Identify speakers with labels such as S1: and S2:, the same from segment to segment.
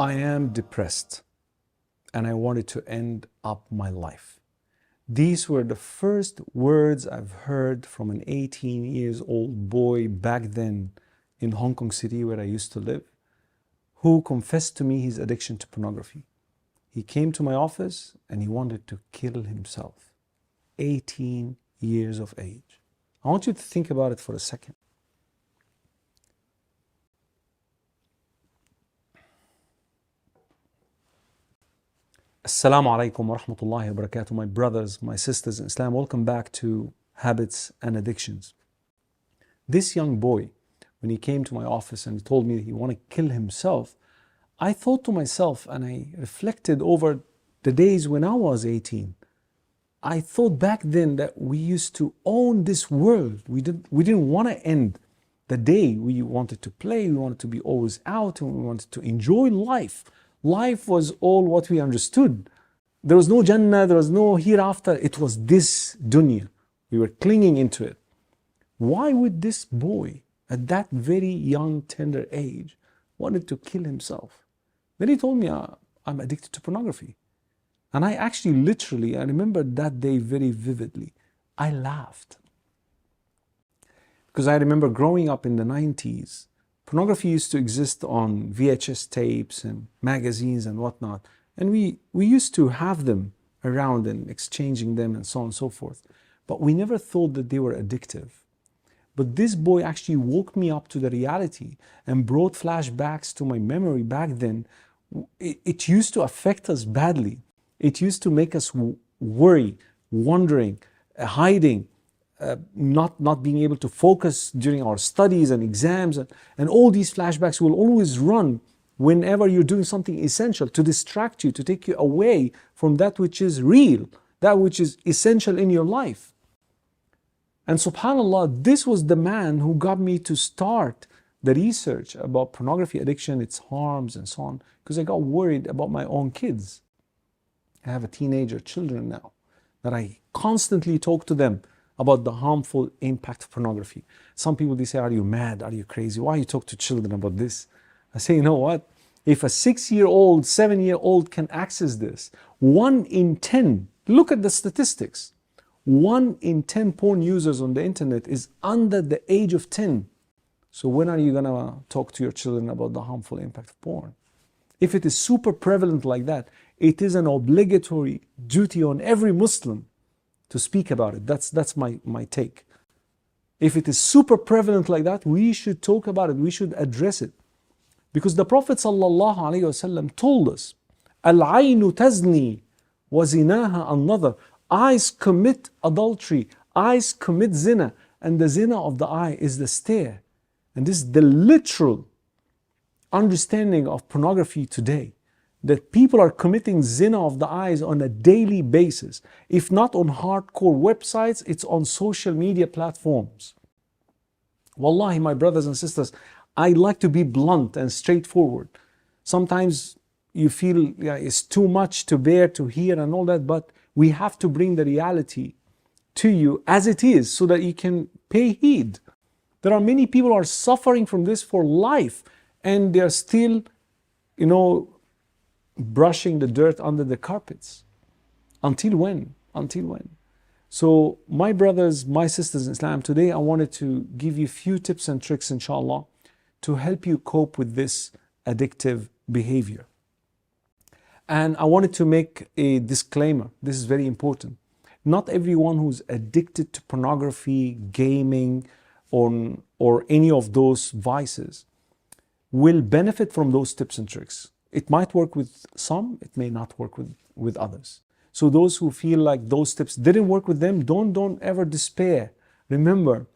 S1: I am depressed and I wanted to end up my life. These were the first words I've heard from an 18 years old boy back then in Hong Kong City where I used to live, who confessed to me his addiction to pornography. He came to my office and he wanted to kill himself. 18 years of age. I want you to think about it for a second. Assalamu alaikum wa rahmatullahi wa barakatuh. My brothers, my sisters in Islam, welcome back to Habits and Addictions. This young boy, when he came to my office and he told me that he wanted to kill himself, I thought to myself, and I reflected over the days when I was 18. I thought back then that we used to own this world. We didn't want to end the day. We wanted to play, we wanted to be always out, and we wanted to enjoy life. Life was all what we understood. There was no Jannah, there was no hereafter. It was this dunya. We were clinging into it. Why would this boy, at that very young, tender age, wanted to kill himself? Then he told me, I'm addicted to pornography. And I actually literally, I remember that day very vividly. I laughed. Because I remember growing up in the 90s, pornography used to exist on VHS tapes and magazines and whatnot. And we used to have them around and exchanging them and so on and so forth. But we never thought that they were addictive. But this boy actually woke me up to the reality and brought flashbacks to my memory back then. It used to affect us badly. It used to make us worry, wondering, hiding, not being able to focus during our studies and exams. And all these flashbacks will always run whenever you're doing something essential to distract you, to take you away from that which is real, that which is essential in your life. And subhanAllah, this was the man who got me to start the research about pornography addiction, its harms and so on, because I got worried about my own kids. I have children now, that I constantly talk to them about the harmful impact of pornography. Some people, they say, are you mad? Are you crazy? Why you talk to children about this? I say, you know what? If a 6-year-old, 7-year-old can access this, 1 in 10, look at the statistics. 1 in 10 porn users on the internet is under the age of 10. So when are you gonna talk to your children about the harmful impact of porn? If it is super prevalent like that, it is an obligatory duty on every Muslim to speak about it. That's my take. If it is super prevalent like that, we should talk about it. We should address it. Because the Prophet ﷺ told us, Al-aynu tazni wa zinaha an-nadar. Eyes commit adultery. Eyes commit zina. And the zina of the eye is the stare. And this is the literal understanding of pornography today. That people are committing zina of the eyes on a daily basis. If not on hardcore websites, it's on social media platforms. Wallahi, my brothers and sisters, I like to be blunt and straightforward. Sometimes you feel it's too much to bear to hear and all that, but we have to bring the reality to you as it is so that you can pay heed. There are many people who are suffering from this for life and they're still, brushing the dirt under the carpets. Until when? Until when? So my brothers, my sisters in Islam, today I wanted to give you a few tips and tricks, inshallah, to help you cope with this addictive behavior. And I wanted to make a disclaimer. This is very important. Not everyone who's addicted to pornography, gaming, or any of those vices will benefit from those tips and tricks. It might work with some, it may not work with others. So those who feel like those tips didn't work with them, don't ever despair. Remember,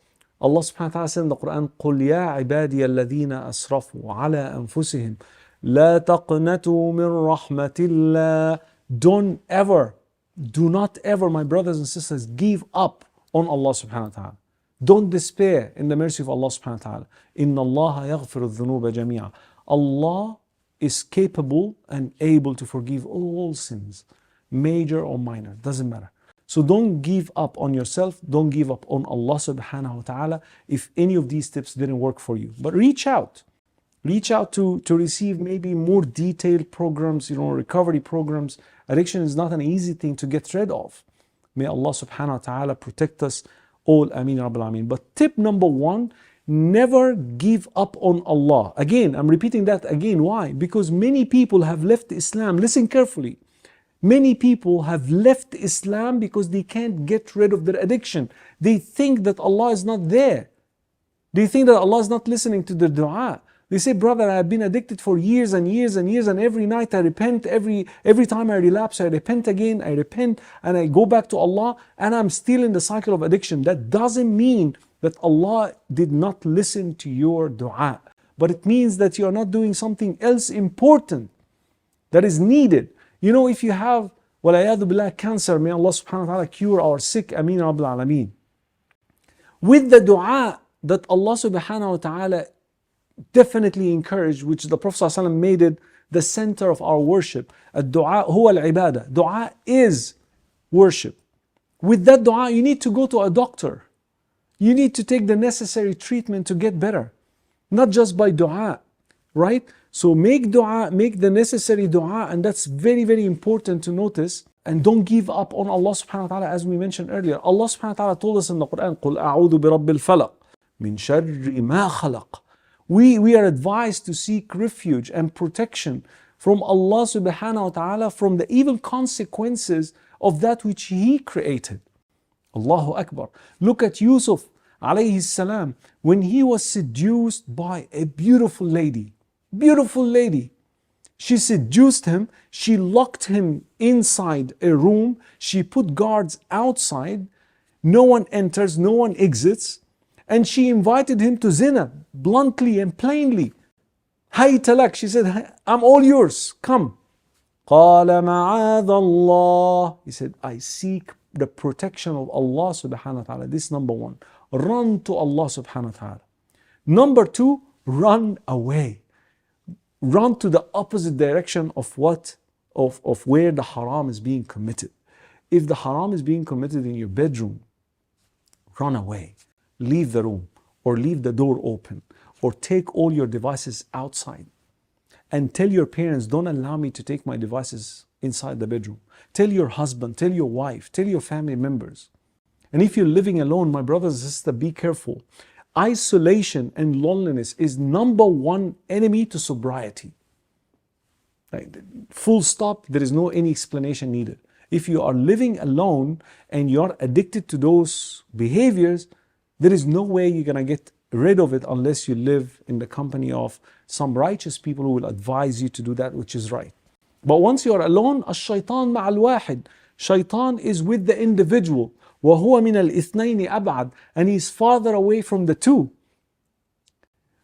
S1: Allah subhanahu wa ta'ala said in the Quran, قُلْ يَا عِبَادِيَ الَّذِينَ أَسْرَفُوا عَلَىٰ أَنفُسِهِمْ لَا تَقْنَطُوا مِنْ رَحْمَةِ اللَّهِ. Do not ever, my brothers and sisters, give up on Allah subhanahu wa ta'ala. Don't despair in the mercy of Allah subhanahu wa ta'ala. إِنَّ اللَّهَ يَغْفِرُ الذُّنُوبَ جَمِيعًا. Allah is capable and able to forgive all sins, major or minor, doesn't matter. So don't give up on yourself, don't give up on Allah subhanahu wa ta'ala if any of these tips didn't work for you. But reach out Reach out to receive maybe more detailed programs, recovery programs. Addiction is not an easy thing to get rid of. May Allah subhanahu wa ta'ala protect us all. Ameen Rabbil Alameen. But tip number one, never give up on Allah. Again, I'm repeating that again. Why? Because many people have left Islam. Listen carefully. Many people have left Islam because they can't get rid of their addiction. They think that Allah is not there. They think that Allah is not listening to their dua. They say, brother, I have been addicted for years and years and years, and every night I repent, every time I relapse, I repent again, I repent, and I go back to Allah, and I'm still in the cycle of addiction. That doesn't mean that Allah did not listen to your dua, but it means that you are not doing something else important that is needed. If you have, walayadu billah, cancer, may Allah subhanahu wa ta'ala cure our sick, ameen rabbil alameen. With the dua that Allah subhanahu wa ta'ala definitely encouraged, which the Prophet ﷺ made it the center of our worship. Ad-du'a huwa al-ibadah. Dua is worship. With that dua, you need to go to a doctor. You need to take the necessary treatment to get better. Not just by dua, right? So make dua, make the necessary dua, and that's very, very important to notice. And don't give up on Allah subhanahu wa ta'ala, as we mentioned earlier. Allah subhanahu wa ta'ala told us in the Quran, قُلْ أَعُوذُ بِرَبِّ الْفَلَقِ مِنْ شَرِّ مَا خَلَقَ. We are advised to seek refuge and protection from Allah subhanahu wa ta'ala from the evil consequences of that which He created. Allahu Akbar. Look at Yusuf alayhi salam when he was seduced by a beautiful lady. Beautiful lady. She seduced him. She locked him inside a room. She put guards outside. No one enters, no one exits. And she invited him to zina, bluntly and plainly. Hayta lak, she said, I'm all yours, come. قَالَ مَعَاذَ اللَّهِ. He said, I seek the protection of Allah subhanahu wa ta'ala. This is number one. Run to Allah subhanahu wa ta'ala. Number two, run away. Run to the opposite direction of where the haram is being committed. If the haram is being committed in your bedroom, run away. Leave the room, or leave the door open, or take all your devices outside. And tell your parents, don't allow me to take my devices inside the bedroom. Tell your husband, tell your wife, tell your family members. And if you're living alone, my brothers and sisters, be careful. Isolation and loneliness is number one enemy to sobriety. Like, full stop, there is no any explanation needed. If you are living alone and you're addicted to those behaviors, there is no way you're going to get rid of it unless you live in the company of some righteous people who will advise you to do that which is right. But once you are alone, الشيطان مع الواحد. Shaitan is with the individual. وهو من الاثنين أبعد. And he's farther away from the two.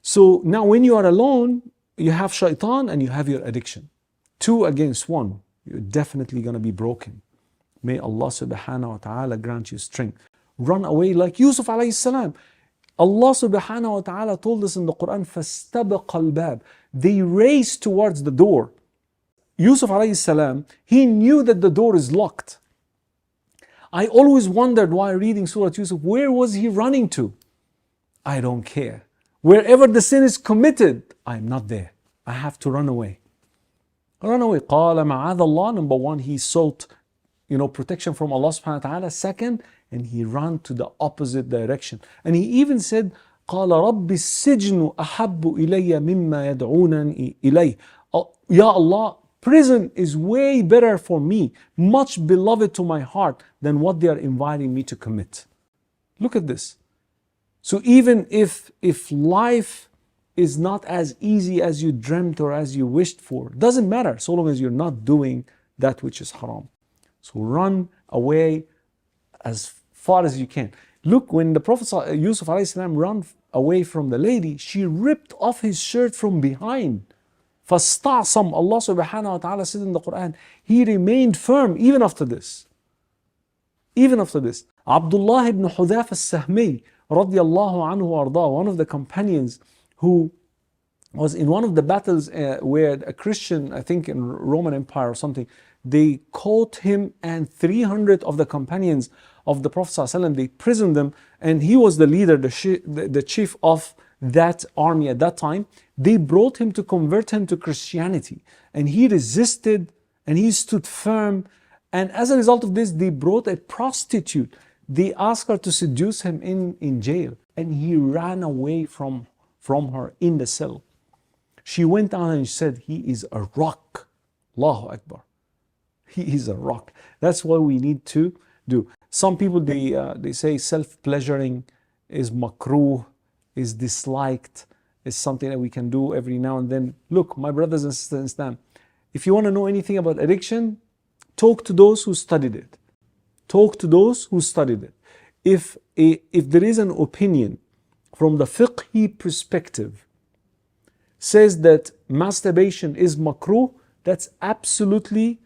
S1: So now when you are alone, you have shaitan and you have your addiction. Two against one, you're definitely going to be broken. May Allah subhanahu wa ta'ala grant you strength. Run away like Yusuf alayhi salam. Allah subhanahu wa ta'ala told us in the Quran, فَاسْتَبَقَ الْبَابِ. They raced towards the door. Yusuf alayhi salam, he knew that the door is locked. I always wondered while reading Surah Yusuf, where was he running to? I don't care. Wherever the sin is committed, I'm not there. I have to run away. Run away. قَالَ مَعَاذَ اللَّهِ. Number one, he sought protection from Allah subhanahu wa ta'ala. Second, and he ran to the opposite direction. And he even said, قَالَ رَبِّ السِّجْنُ أَحَبُّ إِلَيَّ مِمَّا يَدْعُونَنِ إِلَيْهِ. Ya Allah, prison is way better for me, much beloved to my heart than what they are inviting me to commit. Look at this. So even if life is not as easy as you dreamt or as you wished for, doesn't matter so long as you're not doing that which is haram. So run away as far as you can. Look, when the Prophet Yusuf alayhi salam ran away from the lady, she ripped off his shirt from behind. فَاسْتَعْصَمْ. Allah subhanahu wa ta'ala said in the Quran, he remained firm even after this. Even after this. Abdullah ibn Hudhaf al-Sahmi radiyallahu anhu arda, one of the companions who was in one of the battles where a Christian, I think in Roman Empire or something, they caught him and 300 of the companions of the Prophet ﷺ, they imprisoned them, and he was the leader, the chief of that army at that time, they brought him to convert him to Christianity. And he resisted and he stood firm. And as a result of this, they brought a prostitute. They asked her to seduce him in jail. And he ran away from her in the cell. She went down and said, he is a rock. Allahu Akbar. He is a rock. That's what we need to do. Some people, they say self-pleasuring is makruh, is disliked, is something that we can do every now and then. Look, my brothers and sisters in Islam, if you want to know anything about addiction, talk to those who studied it. Talk to those who studied it. If there is an opinion from the fiqhi perspective says that masturbation is makruh, that's absolutely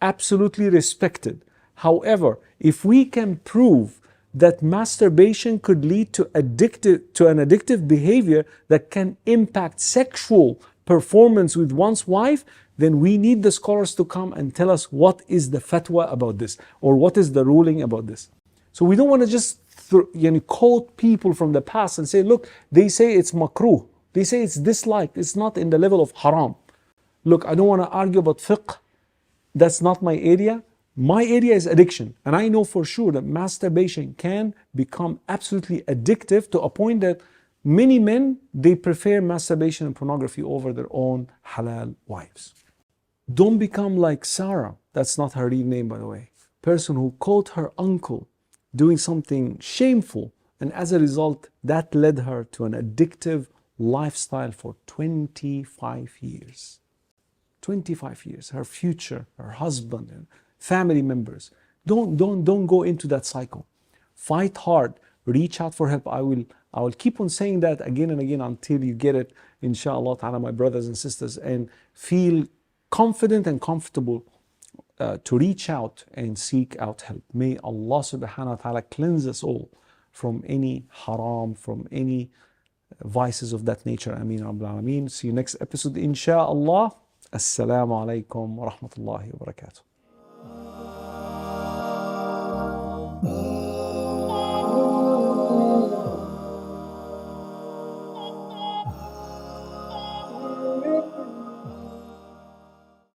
S1: respected. However, if we can prove that masturbation could lead to an addictive behavior that can impact sexual performance with one's wife, then we need the scholars to come and tell us what is the fatwa about this, or what is the ruling about this. So we don't want to just quote people from the past and say, look, they say it's makruh, they say it's disliked, it's not in the level of haram. Look, I don't want to argue about fiqh. That's not my area. My area is addiction. And I know for sure that masturbation can become absolutely addictive to a point that many men, they prefer masturbation and pornography over their own halal wives. Don't become like Sarah. That's not her real name, by the way. Person who caught her uncle doing something shameful. And as a result, that led her to an addictive lifestyle for 25 years. 25 years, her future, her husband, and family members. Don't go into that cycle. Fight hard, reach out for help. I will keep on saying that again and again until you get it, inshallah ta'ala, my brothers and sisters, and feel confident and comfortable to reach out and seek out help. May Allah subhanahu wa ta'ala cleanse us all from any haram, from any vices of that nature. Ameen Rabbil Alameen. See you next episode, inshallah. Assalamu alaikum wa rahmatullahi wa barakatuh.